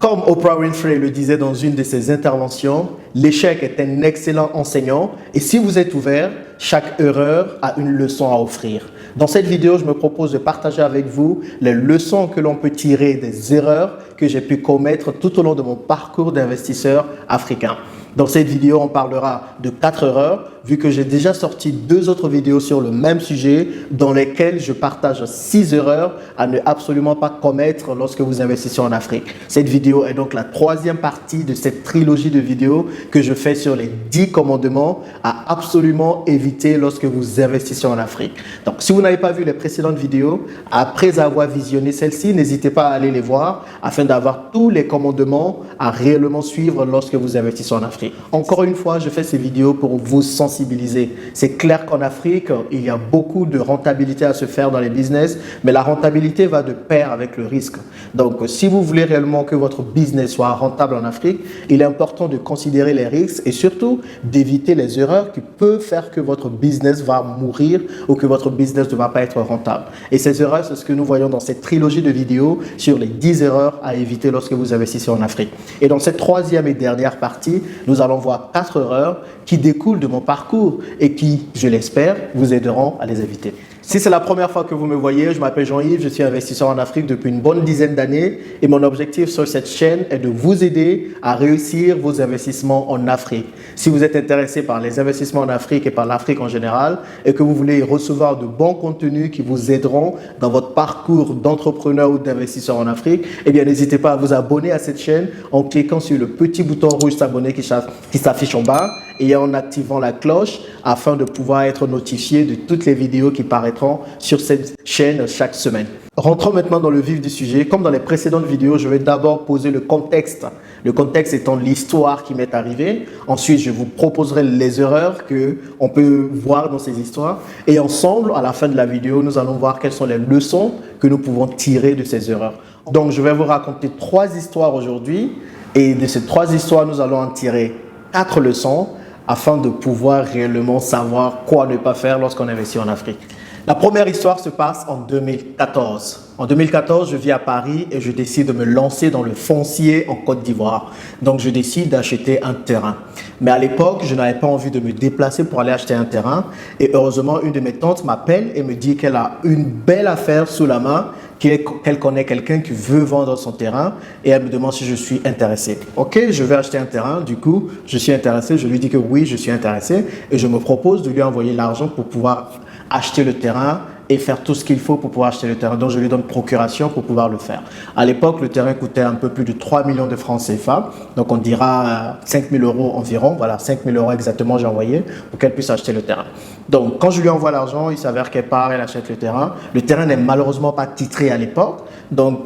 Comme Oprah Winfrey le disait dans une de ses interventions, l'échec est un excellent enseignant et si vous êtes ouvert, chaque erreur a une leçon à offrir. Dans cette vidéo, je me propose de partager avec vous les leçons que l'on peut tirer des erreurs que j'ai pu commettre tout au long de mon parcours d'investisseur africain. Dans cette vidéo, on parlera de 4 erreurs, vu que j'ai déjà sorti 2 autres vidéos sur le même sujet dans lesquelles je partage 6 erreurs à ne absolument pas commettre lorsque vous investissez en Afrique. Cette vidéo est donc la 3e partie de cette trilogie de vidéos que je fais sur les 10 commandements à absolument éviter lorsque vous investissez en Afrique. Donc, si vous n'avez pas vu les précédentes vidéos, après avoir visionné celle-ci, n'hésitez pas à aller les voir afin d'avoir tous les commandements à réellement suivre lorsque vous investissez en Afrique. Encore une fois, je fais ces vidéos pour vous sensibiliser. C'est clair qu'en Afrique, il y a beaucoup de rentabilité à se faire dans les business, mais la rentabilité va de pair avec le risque. Donc, si vous voulez réellement que votre business soit rentable en Afrique, il est important de considérer les risques et surtout d'éviter les erreurs qui peuvent faire que votre business va mourir ou que votre business ne va pas être rentable. Et ces erreurs, c'est ce que nous voyons dans cette trilogie de vidéos sur les 10 erreurs à éviter lorsque vous investissez en Afrique. Et dans cette 3e et dernière partie, nous allons voir 4 erreurs qui découlent de mon parcours et qui, je l'espère, vous aideront à les éviter. Si c'est la première fois que vous me voyez, je m'appelle Jean-Yves, je suis investisseur en Afrique depuis une bonne dizaine d'années et mon objectif sur cette chaîne est de vous aider à réussir vos investissements en Afrique. Si vous êtes intéressé par les investissements en Afrique et par l'Afrique en général et que vous voulez recevoir de bons contenus qui vous aideront dans votre parcours d'entrepreneur ou d'investisseur en Afrique, eh bien n'hésitez pas à vous abonner à cette chaîne en cliquant sur le petit bouton rouge s'abonner qui s'affiche en bas et en activant la cloche afin de pouvoir être notifié de toutes les vidéos qui paraîtront sur cette chaîne chaque semaine. Rentrons maintenant dans le vif du sujet. Comme dans les précédentes vidéos, je vais d'abord poser le contexte. Le contexte étant l'histoire qui m'est arrivée. Ensuite, je vous proposerai les erreurs qu'on peut voir dans ces histoires. Et ensemble, à la fin de la vidéo, nous allons voir quelles sont les leçons que nous pouvons tirer de ces erreurs. Donc, je vais vous raconter 3 histoires aujourd'hui. Et de ces 3 histoires, nous allons en tirer 4 leçons afin de pouvoir réellement savoir quoi ne pas faire lorsqu'on investit en Afrique. La première histoire se passe en 2014. En 2014, je vis à Paris et je décide de me lancer dans le foncier en Côte d'Ivoire. Donc, je décide d'acheter un terrain. Mais à l'époque, je n'avais pas envie de me déplacer pour aller acheter un terrain. Et heureusement, une de mes tantes m'appelle et me dit qu'elle a une belle affaire sous la main, qu'elle connaît quelqu'un qui veut vendre son terrain et elle me demande si je suis intéressé. Ok, je vais acheter un terrain, du coup, je suis intéressé. Je lui dis que oui, je suis intéressé et je me propose de lui envoyer l'argent pour pouvoir acheter le terrain et faire tout ce qu'il faut pour pouvoir acheter le terrain. Donc, je lui donne procuration pour pouvoir le faire. À l'époque, le terrain coûtait un peu plus de 3 millions de francs CFA. Donc, on dira 5 000 € environ. Voilà, 5 000 € exactement, j'ai envoyé pour qu'elle puisse acheter le terrain. Donc, quand je lui envoie l'argent, il s'avère qu'elle part, elle achète le terrain. Le terrain n'est malheureusement pas titré à l'époque. Donc,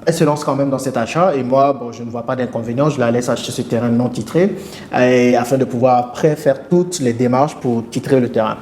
elle se lance quand même dans cet achat et moi, bon, je ne vois pas d'inconvénient. Je la laisse acheter ce terrain non titré afin de pouvoir après faire toutes les démarches pour titrer le terrain.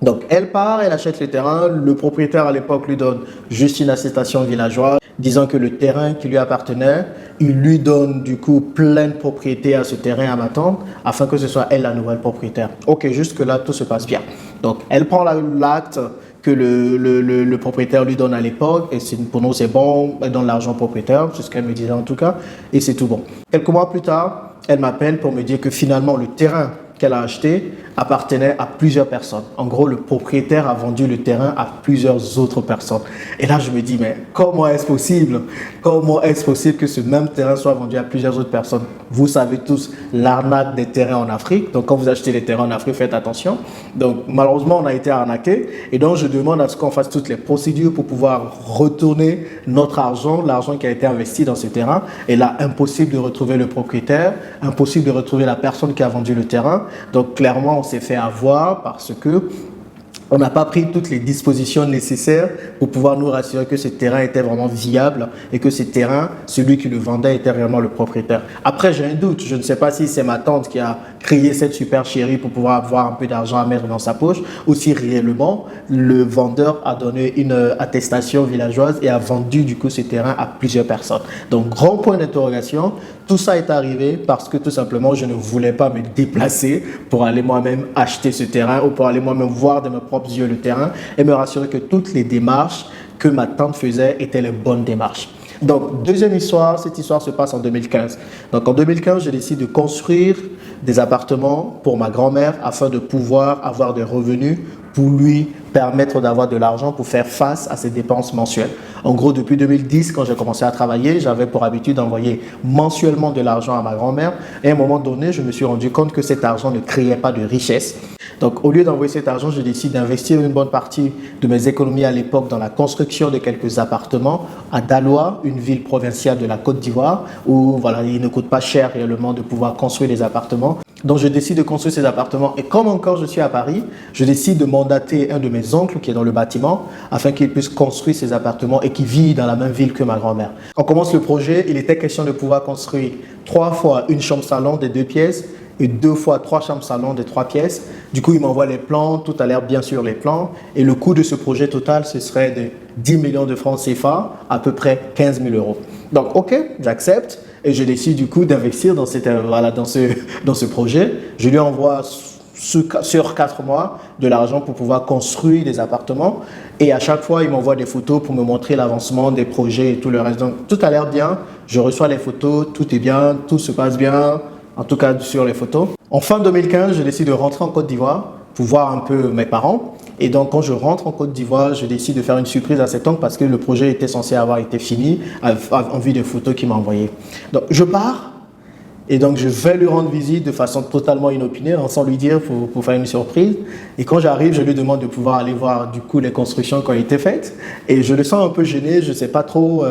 Donc, elle part, elle achète le terrain. Le propriétaire, à l'époque, lui donne juste une attestation villageoise disant que le terrain qui lui appartenait, il lui donne du coup plein de propriétés à ce terrain à ma tante afin que ce soit elle la nouvelle propriétaire. Ok, jusque-là, tout se passe bien. Donc, elle prend l'acte que le propriétaire lui donne à l'époque et pour nous, c'est bon, elle donne l'argent au propriétaire, c'est ce qu'elle me disait en tout cas, et c'est tout bon. Quelques mois plus tard, elle m'appelle pour me dire que finalement, le terrain qu'elle a acheté appartenait à plusieurs personnes. En gros, le propriétaire a vendu le terrain à plusieurs autres personnes. Et là, je me dis, mais comment est-ce possible? Comment est-ce possible que ce même terrain soit vendu à plusieurs autres personnes? Vous savez tous l'arnaque des terrains en Afrique. Donc, quand vous achetez des terrains en Afrique, faites attention. Donc, malheureusement, on a été arnaqué. Et donc, je demande à ce qu'on fasse toutes les procédures pour pouvoir retourner notre argent, l'argent qui a été investi dans ce terrain. Et là, impossible de retrouver le propriétaire, impossible de retrouver la personne qui a vendu le terrain. Donc, clairement, on s'est fait avoir parce que on n'a pas pris toutes les dispositions nécessaires pour pouvoir nous rassurer que ce terrain était vraiment viable et que ce terrain, celui qui le vendait était réellement le propriétaire. Après, j'ai un doute. Je ne sais pas si c'est ma tante qui a créé cette supercherie pour pouvoir avoir un peu d'argent à mettre dans sa poche ou si réellement le vendeur a donné une attestation villageoise et a vendu du coup ce terrain à plusieurs personnes. Donc, grand point d'interrogation. Tout ça est arrivé parce que tout simplement, je ne voulais pas me déplacer pour aller moi-même acheter ce terrain ou pour aller moi-même voir de mes propres yeux le terrain et me rassurer que toutes les démarches que ma tante faisait étaient les bonnes démarches. Donc, deuxième histoire, cette histoire se passe en 2015. Donc, en 2015, je décide de construire des appartements pour ma grand-mère afin de pouvoir avoir des revenus pour lui permettre d'avoir de l'argent pour faire face à ses dépenses mensuelles. En gros, depuis 2010, quand j'ai commencé à travailler, j'avais pour habitude d'envoyer mensuellement de l'argent à ma grand-mère. Et à un moment donné, je me suis rendu compte que cet argent ne créait pas de richesse. Donc, au lieu d'envoyer cet argent, je décide d'investir une bonne partie de mes économies à l'époque dans la construction de quelques appartements à Daloa, une ville provinciale de la Côte d'Ivoire, où voilà, il ne coûte pas cher réellement de pouvoir construire des appartements. Donc, je décide de construire ces appartements. Et comme encore je suis à Paris, je décide de mandater un de mes oncles qui est dans le bâtiment afin qu'il puisse construire ces appartements et qui vit dans la même ville que ma grand-mère. On commence le projet. Il était question de pouvoir construire 3 fois une chambre-salon de 2 pièces et 2 fois 3 chambres-salon de 3 pièces. Du coup, il m'envoie les plans, tout a l'air bien sur les plans. Et le coût de ce projet total, ce serait de 10 millions de francs CFA, à peu près 15 000 euros. Donc, ok, j'accepte. Et je décide du coup d'investir dans ce projet. Je lui envoie sur 4 mois de l'argent pour pouvoir construire des appartements. Et à chaque fois, il m'envoie des photos pour me montrer l'avancement des projets et tout le reste. Donc, tout a l'air bien. Je reçois les photos, tout est bien, tout se passe bien, en tout cas sur les photos. En fin 2015, je décide de rentrer en Côte d'Ivoire pour voir un peu mes parents. Et donc, quand je rentre en Côte d'Ivoire, je décide de faire une surprise à cet oncle parce que le projet était censé avoir été fini en vue des photos qu'il m'a envoyées. Donc, je pars et donc je vais lui rendre visite de façon totalement inopinée, sans lui dire pour faire une surprise. Et quand j'arrive, je lui demande de pouvoir aller voir du coup les constructions qui ont été faites. Et je le sens un peu gêné, je ne sais pas trop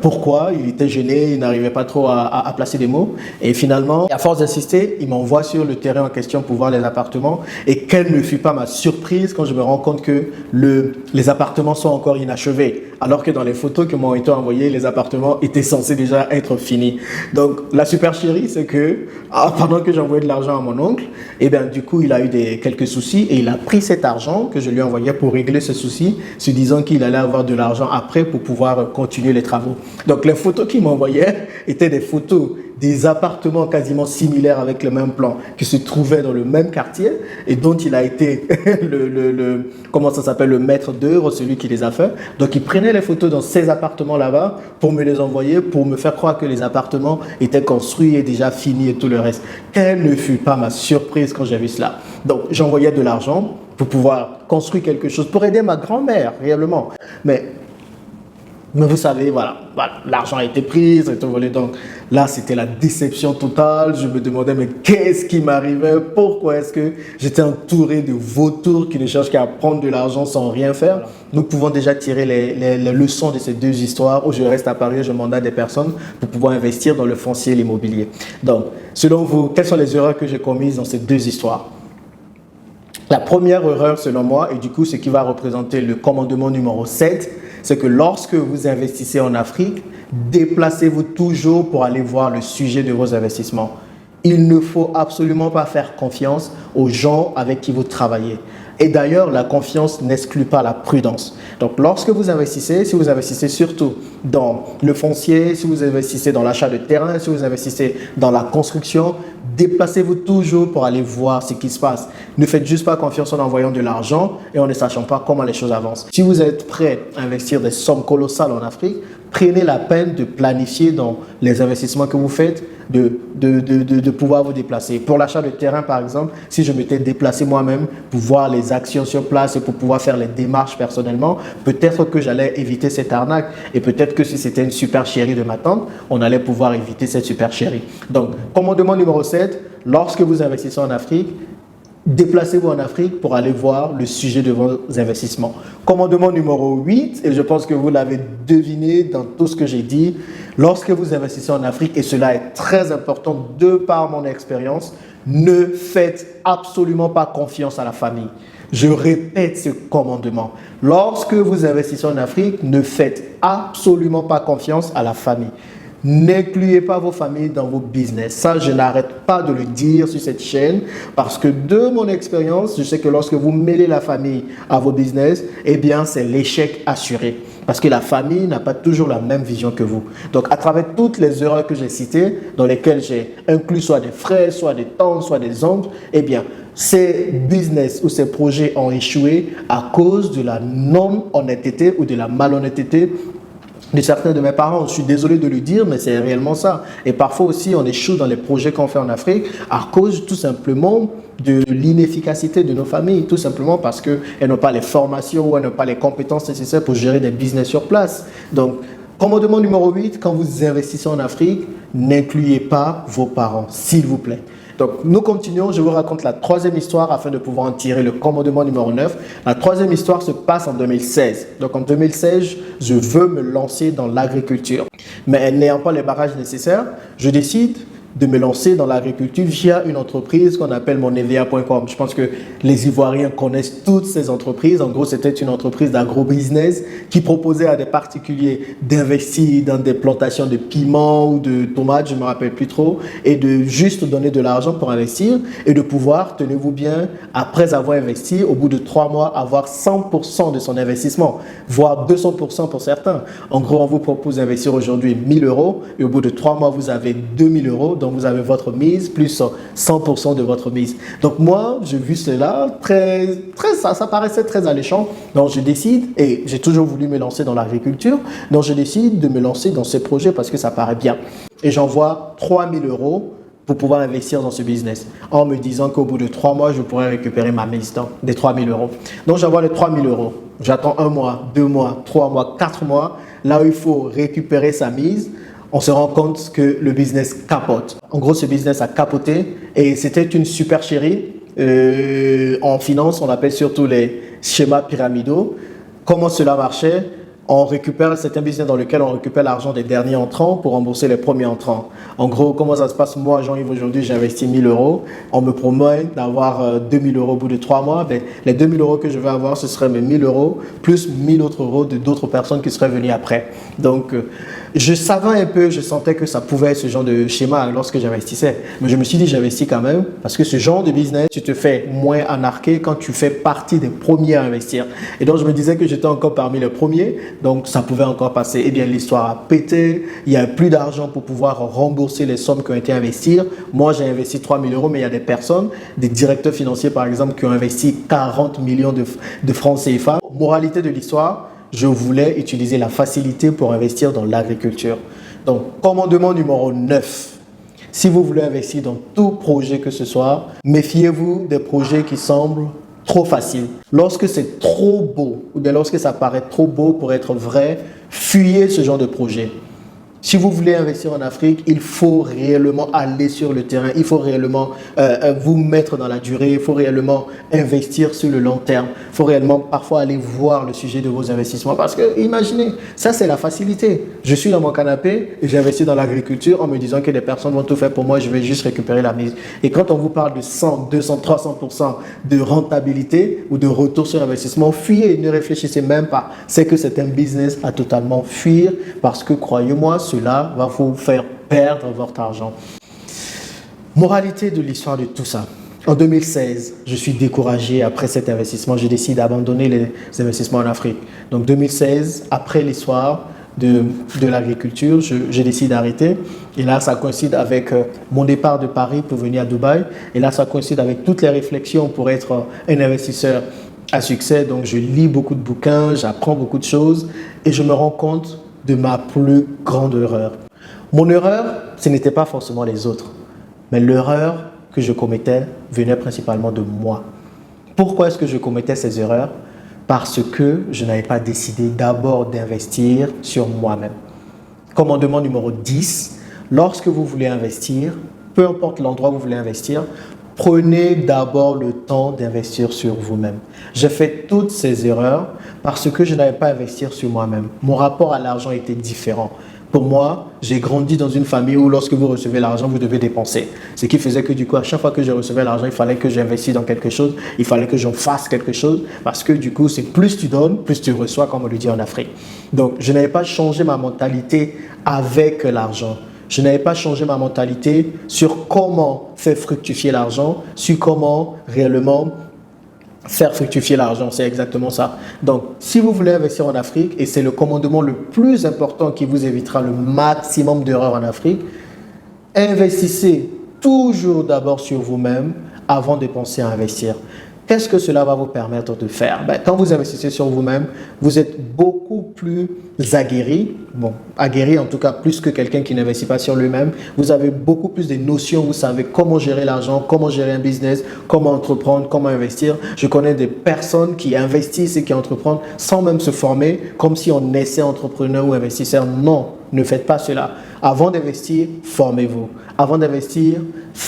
pourquoi. Il était gêné, il n'arrivait pas trop à placer des mots. Et finalement, à force d'insister, il m'envoie sur le terrain en question pour voir les appartements. Et quelle ne fut pas ma surprise quand je me rends compte que les appartements sont encore inachevés. Alors que dans les photos qui m'ont été envoyées, les appartements étaient censés déjà être finis. Donc la super chérie, c'est que pendant que j'envoyais de l'argent à mon oncle, et bien du coup il a eu quelques soucis et il a pris cet argent que je lui envoyais pour régler ce souci, se disant qu'il allait avoir de l'argent après pour pouvoir continuer les travaux. Donc les photos qu'il m'envoyait étaient des photos des appartements quasiment similaires avec le même plan qui se trouvaient dans le même quartier et dont il a été le maître d'œuvre, celui qui les a fait. Donc il prenait les photos dans ces appartements là-bas pour me les envoyer, pour me faire croire que les appartements étaient construits et déjà finis et tout le reste. Quelle ne fut pas ma surprise quand j'ai vu cela. Donc j'envoyais de l'argent pour pouvoir construire quelque chose, pour aider ma grand-mère réellement. Mais vous savez, voilà, l'argent a été pris, c'est tout volé. Donc là, c'était la déception totale. Je me demandais, mais qu'est-ce qui m'arrivait? Pourquoi est-ce que j'étais entouré de vautours qui ne cherchent qu'à prendre de l'argent sans rien faire? Nous pouvons déjà tirer les leçons de ces deux histoires où je reste à Paris, je mandate des personnes pour pouvoir investir dans le foncier et l'immobilier. Donc, selon vous, quelles sont les erreurs que j'ai commises dans ces deux histoires? La première erreur, selon moi, et du coup, ce qui va représenter le commandement numéro 7, c'est que lorsque vous investissez en Afrique, déplacez-vous toujours pour aller voir le sujet de vos investissements. Il ne faut absolument pas faire confiance aux gens avec qui vous travaillez. Et d'ailleurs, la confiance n'exclut pas la prudence. Donc, lorsque vous investissez, si vous investissez surtout dans le foncier, si vous investissez dans l'achat de terrain, si vous investissez dans la construction, déplacez-vous toujours pour aller voir ce qui se passe. Ne faites juste pas confiance en envoyant de l'argent et en ne sachant pas comment les choses avancent. Si vous êtes prêt à investir des sommes colossales en Afrique, prenez la peine de planifier dans les investissements que vous faites, de pouvoir vous déplacer. Pour l'achat de terrain, par exemple, si je m'étais déplacé moi-même pour voir les actions sur place et pour pouvoir faire les démarches personnellement, peut-être que j'allais éviter cette arnaque et peut-être que si c'était une super chérie de ma tante, on allait pouvoir éviter cette super chérie. Donc, commandement numéro 7, lorsque vous investissez en Afrique, déplacez-vous en Afrique pour aller voir le sujet de vos investissements. Commandement numéro 8, et je pense que vous l'avez deviné dans tout ce que j'ai dit, lorsque vous investissez en Afrique, et cela est très important de par mon expérience, ne faites absolument pas confiance à la famille. Je répète ce commandement. Lorsque vous investissez en Afrique, ne faites absolument pas confiance à la famille. N'incluez pas vos familles dans vos business. Ça, je n'arrête pas de le dire sur cette chaîne parce que de mon expérience, je sais que lorsque vous mêlez la famille à vos business, eh bien, c'est l'échec assuré. Parce que la famille n'a pas toujours la même vision que vous. Donc, à travers toutes les erreurs que j'ai citées, dans lesquelles j'ai inclus soit des frères, soit des tantes, soit des oncles, eh bien, ces business ou ces projets ont échoué à cause de la non-honnêteté ou de la malhonnêteté de certains de mes parents. Je suis désolé de le dire, mais c'est réellement ça. Et parfois aussi, on échoue dans les projets qu'on fait en Afrique à cause tout simplement de l'inefficacité de nos familles, tout simplement parce qu'elles n'ont pas les formations ou elles n'ont pas les compétences nécessaires pour gérer des business sur place. Donc, commandement numéro 8, quand vous investissez en Afrique, n'incluez pas vos parents, s'il vous plaît. Donc, nous continuons. Je vous raconte la troisième histoire afin de pouvoir en tirer le commandement numéro 9. La troisième histoire se passe en 2016. Donc, en 2016, je veux me lancer dans l'agriculture. Mais n'ayant pas les barrages nécessaires, je décide de me lancer dans l'agriculture via une entreprise qu'on appelle monevia.com. Je pense que les Ivoiriens connaissent toutes ces entreprises. En gros, c'était une entreprise d'agro-business qui proposait à des particuliers d'investir dans des plantations de piments ou de tomates, je ne me rappelle plus trop, et de juste donner de l'argent pour investir et de pouvoir, tenez-vous bien, après avoir investi, au bout de 3 mois, avoir 100% de son investissement, voire 200% pour certains. En gros, on vous propose d'investir aujourd'hui 1 000 € et au bout de 3 mois, vous avez 2 000 €. Donc, vous avez votre mise plus 100% de votre mise. Donc, moi, j'ai vu cela, ça paraissait très alléchant. Donc, je décide, et j'ai toujours voulu me lancer dans l'agriculture, donc je décide de me lancer dans ce projet parce que ça paraît bien. Et j'envoie 3 000 € pour pouvoir investir dans ce business, en me disant qu'au bout de 3 mois, je pourrais récupérer ma mise des 3 000 €. Donc, j'envoie les 3 000 €. J'attends 1 mois, 2 mois, 3 mois, 4 mois, là où il faut récupérer sa mise. On se rend compte que le business capote. En gros, ce business a capoté et c'était une super chérie. En finance, on appelle surtout les schémas pyramidaux. Comment cela marchait? C'est un business dans lequel on récupère l'argent des derniers entrants pour rembourser les premiers entrants. En gros, comment ça se passe? Moi, Jean-Yves, aujourd'hui, j'ai investi 1 000 €. On me promet d'avoir 2 000 € au bout de 3 mois. Ben, les 2 000 € que je vais avoir, ce seraient mes 1 000 € plus 1 000 autres euros d'autres personnes qui seraient venues après. Donc, je savais un peu, je sentais que ça pouvait être ce genre de schéma lorsque j'investissais. Mais je me suis dit, j'investis quand même parce que ce genre de business, tu te fais moins anarquer quand tu fais partie des premiers à investir. Et donc, je me disais que j'étais encore parmi les premiers. Donc, ça pouvait encore passer. Eh bien, l'histoire a pété. Il n'y a plus d'argent pour pouvoir rembourser les sommes qui ont été investies. Moi, j'ai investi 3 000 €, mais il y a des personnes, des directeurs financiers, par exemple, qui ont investi 40 millions de francs CFA. Moralité de l'histoire, je voulais utiliser la facilité pour investir dans l'agriculture. Donc, commandement numéro 9. Si vous voulez investir dans tout projet que ce soit, méfiez-vous des projets qui semblent trop facile. Lorsque c'est trop beau, ou bien lorsque ça paraît trop beau pour être vrai, fuyez ce genre de projet. Si vous voulez investir en Afrique, il faut réellement aller sur le terrain, il faut réellement vous mettre dans la durée, il faut réellement investir sur le long terme, il faut réellement parfois aller voir le sujet de vos investissements parce que imaginez, ça c'est la facilité. Je suis dans mon canapé et j'investis dans l'agriculture en me disant que les personnes vont tout faire pour moi, je vais juste récupérer la mise. Et quand on vous parle de 100, 200, 300% de rentabilité ou de retour sur investissement, fuyez, ne réfléchissez même pas. C'est que c'est un business à totalement fuir parce que croyez-moi, cela va vous faire perdre votre argent. Moralité de l'histoire de tout ça. En 2016, je suis découragé après cet investissement. Je décide d'abandonner les investissements en Afrique. Donc 2016, après l'histoire de l'agriculture, je décide d'arrêter. Et là, ça coïncide avec mon départ de Paris pour venir à Dubaï. Et là, ça coïncide avec toutes les réflexions pour être un investisseur à succès. Donc je lis beaucoup de bouquins, j'apprends beaucoup de choses et je me rends compte de ma plus grande erreur. Mon erreur, ce n'était pas forcément les autres, mais l'erreur que je commettais venait principalement de moi. Pourquoi est-ce que je commettais ces erreurs? Parce que je n'avais pas décidé d'abord d'investir sur moi-même. Commandement numéro 10, lorsque vous voulez investir, peu importe l'endroit où vous voulez investir, prenez d'abord le temps d'investir sur vous-même. J'ai fait toutes ces erreurs parce que je n'avais pas investi sur moi-même. Mon rapport à l'argent était différent. Pour moi, j'ai grandi dans une famille où lorsque vous recevez l'argent, vous devez dépenser. Ce qui faisait que du coup, à chaque fois que je recevais l'argent, il fallait que j'investisse dans quelque chose, il fallait que j'en fasse quelque chose parce que du coup, c'est plus tu donnes, plus tu reçois, comme on le dit en Afrique. Donc, je n'avais pas changé ma mentalité avec l'argent. Je n'avais pas changé ma mentalité sur comment faire fructifier l'argent, sur comment réellement faire fructifier l'argent, c'est exactement ça. Donc, si vous voulez investir en Afrique, et c'est le commandement le plus important qui vous évitera le maximum d'erreurs en Afrique, investissez toujours d'abord sur vous-même avant de penser à investir. Qu'est-ce que cela va vous permettre de faire? Quand vous investissez sur vous-même, vous êtes beaucoup plus aguerri, bon, aguerri en tout cas plus que quelqu'un qui n'investit pas sur lui-même. Vous avez beaucoup plus de notions, vous savez comment gérer l'argent, comment gérer un business, comment entreprendre, comment investir. Je connais des personnes qui investissent et qui entreprennent sans même se former, comme si on naissait entrepreneur ou investisseur. Non, ne faites pas cela. Avant d'investir, formez-vous. Avant d'investir,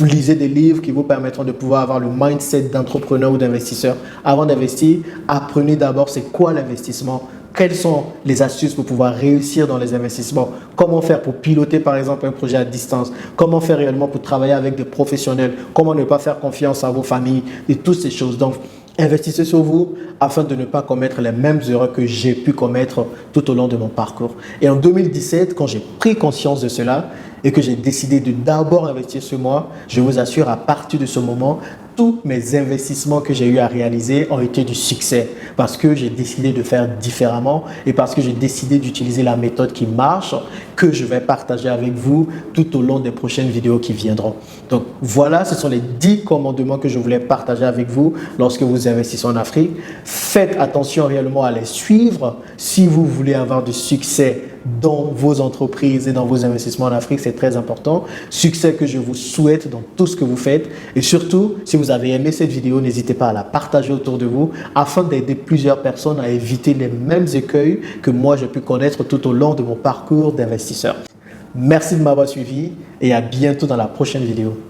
lisez des livres qui vous permettront de pouvoir avoir le mindset d'entrepreneur ou d'investisseur. Avant d'investir, apprenez d'abord c'est quoi l'investissement. Quelles sont les astuces pour pouvoir réussir dans les investissements? Comment faire pour piloter par exemple un projet à distance? Comment faire réellement pour travailler avec des professionnels? Comment ne pas faire confiance à vos familles? Et toutes ces choses. Donc, investissez sur vous afin de ne pas commettre les mêmes erreurs que j'ai pu commettre tout au long de mon parcours. Et en 2017, quand j'ai pris conscience de cela et que j'ai décidé de d'abord investir sur moi, je vous assure, à partir de ce moment, tous mes investissements que j'ai eu à réaliser ont été du succès parce que j'ai décidé de faire différemment et parce que j'ai décidé d'utiliser la méthode qui marche que je vais partager avec vous tout au long des prochaines vidéos qui viendront. Donc voilà, ce sont les 10 commandements que je voulais partager avec vous lorsque vous investissez en Afrique. Faites attention réellement à les suivre si vous voulez avoir du succès dans vos entreprises et dans vos investissements en Afrique, c'est très important. Succès que je vous souhaite dans tout ce que vous faites. Et surtout, si vous avez aimé cette vidéo, n'hésitez pas à la partager autour de vous afin d'aider plusieurs personnes à éviter les mêmes écueils que moi j'ai pu connaître tout au long de mon parcours d'investisseur. Merci de m'avoir suivi et à bientôt dans la prochaine vidéo.